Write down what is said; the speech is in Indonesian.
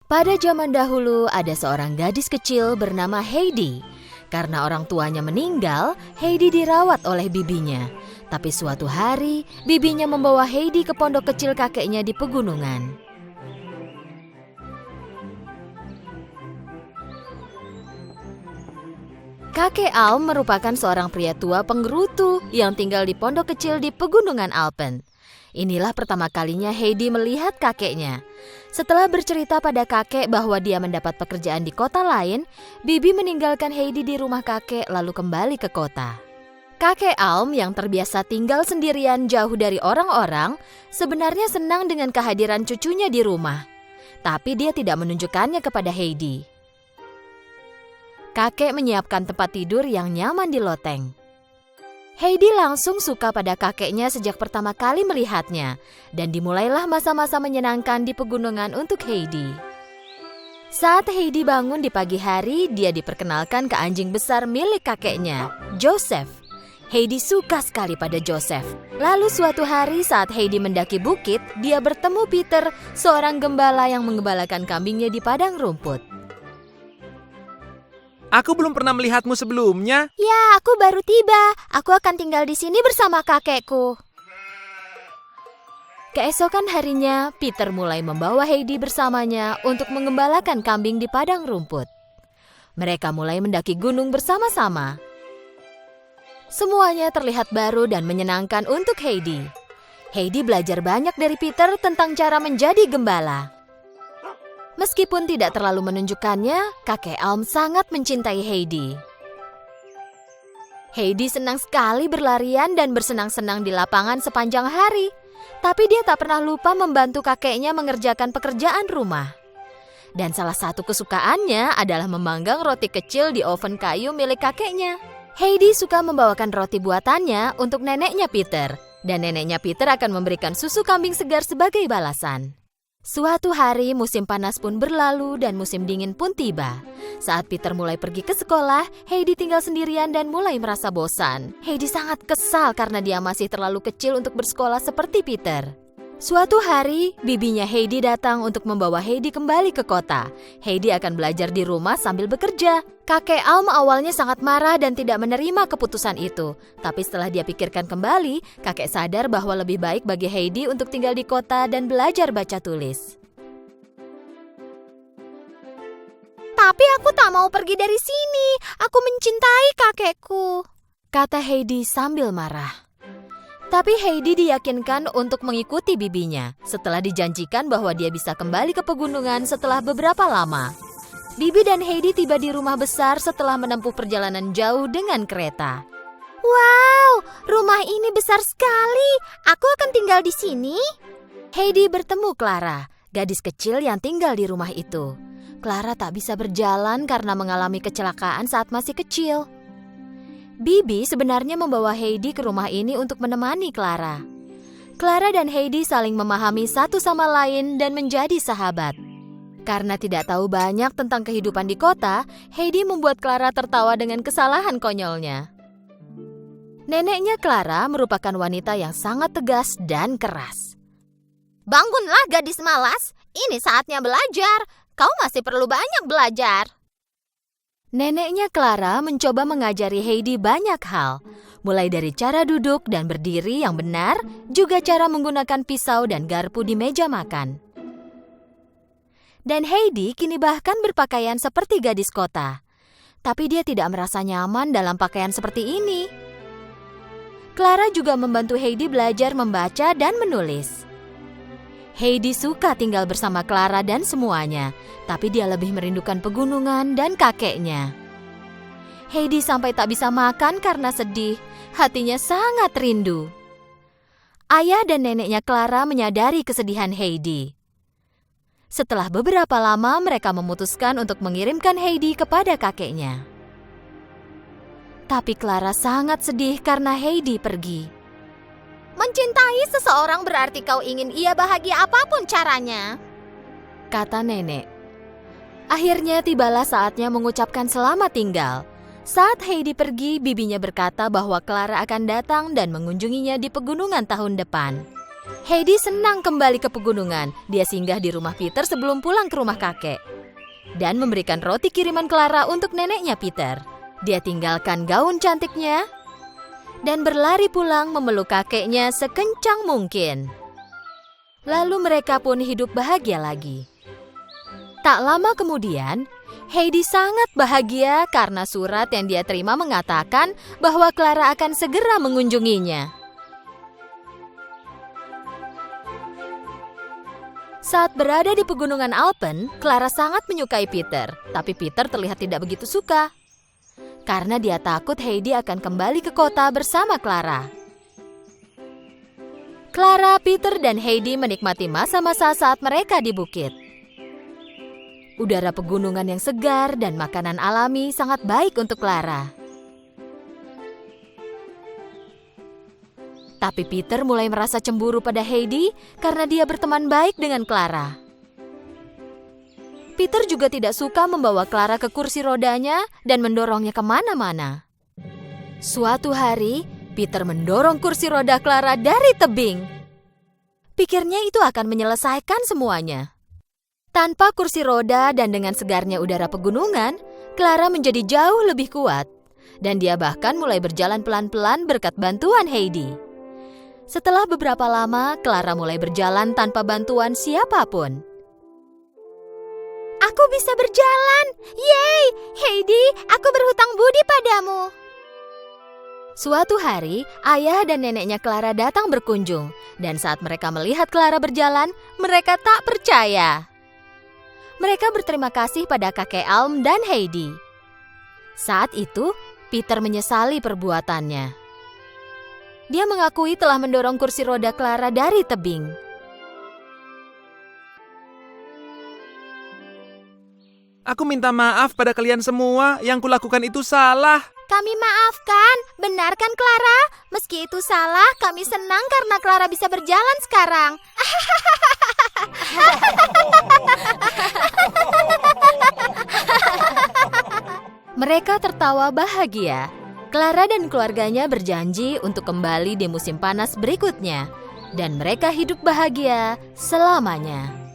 Pada zaman dahulu ada seorang gadis kecil bernama Heidi. Karena orang tuanya meninggal, Heidi dirawat oleh bibinya. Tapi suatu hari, bibinya membawa Heidi ke pondok kecil kakeknya di pegunungan. Kakek Alm merupakan seorang pria tua penggerutu yang tinggal di pondok kecil di pegunungan Alpen. Inilah pertama kalinya Heidi melihat kakeknya. Setelah bercerita pada kakek bahwa dia mendapat pekerjaan di kota lain, bibi meninggalkan Heidi di rumah kakek lalu kembali ke kota. Kakek Alm yang terbiasa tinggal sendirian jauh dari orang-orang, sebenarnya senang dengan kehadiran cucunya di rumah. Tapi dia tidak menunjukkannya kepada Heidi. Kakek menyiapkan tempat tidur yang nyaman di loteng. Heidi langsung suka pada kakeknya sejak pertama kali melihatnya, dan dimulailah masa-masa menyenangkan di pegunungan untuk Heidi. Saat Heidi bangun di pagi hari, dia diperkenalkan ke anjing besar milik kakeknya, Joseph. Heidi suka sekali pada Joseph. Lalu suatu hari saat Heidi mendaki bukit, dia bertemu Peter, seorang gembala yang menggembalakan kambingnya di padang rumput. Aku belum pernah melihatmu sebelumnya. Ya, aku baru tiba. Aku akan tinggal di sini bersama kakekku. Keesokan harinya, Peter mulai membawa Heidi bersamanya untuk menggembalakan kambing di padang rumput. Mereka mulai mendaki gunung bersama-sama. Semuanya terlihat baru dan menyenangkan untuk Heidi. Heidi belajar banyak dari Peter tentang cara menjadi gembala. Meskipun tidak terlalu menunjukkannya, kakek Alm sangat mencintai Heidi. Heidi senang sekali berlarian dan bersenang-senang di lapangan sepanjang hari. Tapi dia tak pernah lupa membantu kakeknya mengerjakan pekerjaan rumah. Dan salah satu kesukaannya adalah memanggang roti kecil di oven kayu milik kakeknya. Heidi suka membawakan roti buatannya untuk neneknya Peter. Dan neneknya Peter akan memberikan susu kambing segar sebagai balasan. Suatu hari musim panas pun berlalu dan musim dingin pun tiba. Saat Peter mulai pergi ke sekolah, Heidi tinggal sendirian dan mulai merasa bosan. Heidi sangat kesal karena dia masih terlalu kecil untuk bersekolah seperti Peter. Suatu hari, bibinya Heidi datang untuk membawa Heidi kembali ke kota. Heidi akan belajar di rumah sambil bekerja. Kakek Alm awalnya sangat marah dan tidak menerima keputusan itu. Tapi setelah dia pikirkan kembali, kakek sadar bahwa lebih baik bagi Heidi untuk tinggal di kota dan belajar baca tulis. Tapi aku tak mau pergi dari sini. Aku mencintai kakekku, kata Heidi sambil marah. Tapi Heidi diyakinkan untuk mengikuti bibinya setelah dijanjikan bahwa dia bisa kembali ke pegunungan setelah beberapa lama. Bibi dan Heidi tiba di rumah besar setelah menempuh perjalanan jauh dengan kereta. Wow, rumah ini besar sekali. Aku akan tinggal di sini. Heidi bertemu Clara, gadis kecil yang tinggal di rumah itu. Clara tak bisa berjalan karena mengalami kecelakaan saat masih kecil. Bibi sebenarnya membawa Heidi ke rumah ini untuk menemani Clara. Clara dan Heidi saling memahami satu sama lain dan menjadi sahabat. Karena tidak tahu banyak tentang kehidupan di kota, Heidi membuat Clara tertawa dengan kesalahan konyolnya. Neneknya Clara merupakan wanita yang sangat tegas dan keras. Bangunlah gadis malas, ini saatnya belajar. Kau masih perlu banyak belajar. Neneknya Clara mencoba mengajari Heidi banyak hal, mulai dari cara duduk dan berdiri yang benar, juga cara menggunakan pisau dan garpu di meja makan. Dan Heidi kini bahkan berpakaian seperti gadis kota. Tapi dia tidak merasa nyaman dalam pakaian seperti ini. Clara juga membantu Heidi belajar membaca dan menulis. Heidi suka tinggal bersama Clara dan semuanya, tapi dia lebih merindukan pegunungan dan kakeknya. Heidi sampai tak bisa makan karena sedih, hatinya sangat rindu. Ayah dan neneknya Clara menyadari kesedihan Heidi. Setelah beberapa lama, mereka memutuskan untuk mengirimkan Heidi kepada kakeknya. Tapi Clara sangat sedih karena Heidi pergi. Mencintai seseorang berarti kau ingin ia bahagia apapun caranya, kata nenek. Akhirnya tibalah saatnya mengucapkan selamat tinggal. Saat Heidi pergi, bibinya berkata bahwa Clara akan datang dan mengunjunginya di pegunungan tahun depan. Heidi senang kembali ke pegunungan. Dia singgah di rumah Peter sebelum pulang ke rumah kakek. Dan memberikan roti kiriman Clara untuk neneknya Peter. Dia tinggalkan gaun cantiknya dan berlari pulang memeluk kakeknya sekencang mungkin. Lalu mereka pun hidup bahagia lagi. Tak lama kemudian, Heidi sangat bahagia karena surat yang dia terima mengatakan bahwa Clara akan segera mengunjunginya. Saat berada di pegunungan Alpen, Clara sangat menyukai Peter, tapi Peter terlihat tidak begitu suka. Karena dia takut Heidi akan kembali ke kota bersama Clara. Clara, Peter, dan Heidi menikmati masa-masa saat mereka di bukit. Udara pegunungan yang segar dan makanan alami sangat baik untuk Clara. Tapi Peter mulai merasa cemburu pada Heidi karena dia berteman baik dengan Clara. Peter juga tidak suka membawa Clara ke kursi rodanya dan mendorongnya kemana-mana. Suatu hari, Peter mendorong kursi roda Clara dari tebing. Pikirnya itu akan menyelesaikan semuanya. Tanpa kursi roda dan dengan segarnya udara pegunungan, Clara menjadi jauh lebih kuat. Dan dia bahkan mulai berjalan pelan-pelan berkat bantuan Heidi. Setelah beberapa lama, Clara mulai berjalan tanpa bantuan siapapun. Aku bisa berjalan! Yeay! Heidi, aku berhutang budi padamu. Suatu hari, ayah dan neneknya Clara datang berkunjung. Dan saat mereka melihat Clara berjalan, mereka tak percaya. Mereka berterima kasih pada kakek Alm dan Heidi. Saat itu, Peter menyesali perbuatannya. Dia mengakui telah mendorong kursi roda Clara dari tebing. Aku minta maaf pada kalian semua, yang kulakukan itu salah. Kami maafkan, benar kan Clara? Meski itu salah, kami senang karena Clara bisa berjalan sekarang. Mereka tertawa bahagia. Clara dan keluarganya berjanji untuk kembali di musim panas berikutnya. Dan mereka hidup bahagia selamanya.